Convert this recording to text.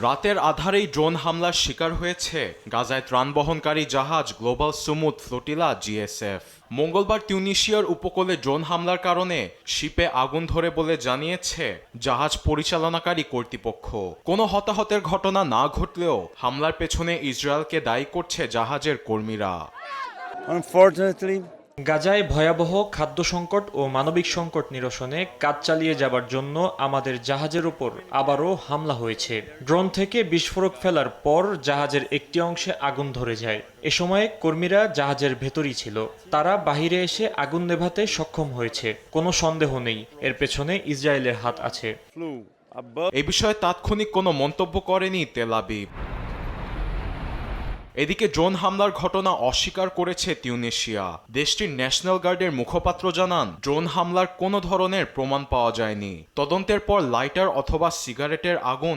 রাতের আধারেই ড্রোন হামলার শিকার হয়েছে গাজায় ত্রাণবহনকারী জাহাজ গ্লোবাল সুমুদ ফ্লোটিলা জিএসএফ। মঙ্গলবার তিউনিশিয়ার উপকূলে ড্রোন হামলার কারণে শিপে আগুন ধরে বলে জানিয়েছে জাহাজ পরিচালনাকারী কর্তৃপক্ষ। কোনো হতাহতের ঘটনা না ঘটলেও হামলার পেছনে ইসরায়েলকে দায়ী করছে জাহাজের কর্মীরা। Unfortunately, গাজায় ভয়াবহ খাদ্য সংকট ও মানবিক সংকট নিরসনে কাজ চালিয়ে যাবার জন্য আমাদের জাহাজের উপর আবারও হামলা হয়েছে। ড্রোন থেকে বিস্ফোরক ফেলার পর জাহাজের একটি অংশে আগুন ধরে যায়। এ সময় কর্মীরা জাহাজের ভেতরই ছিল। তারা বাহিরে এসে আগুন নেভাতে সক্ষম হয়েছে। কোনো সন্দেহ নেই এর পেছনে ইসরায়েলের হাত আছে। flew above. এ বিষয়ে তাৎক্ষণিক কোনো মন্তব্য করেনি তেল আবিব। এদিকে ড্রোন হামলার ঘটনা অস্বীকার করেছে তিউনিশিয়া। দেশটির ন্যাশনাল গার্ডের মুখপাত্র জানান, ড্রোন হামলার কোনো ধরনের প্রমাণ পাওয়া যায়নি। তদন্তের পর লাইটার অথবা সিগারেটের আগুন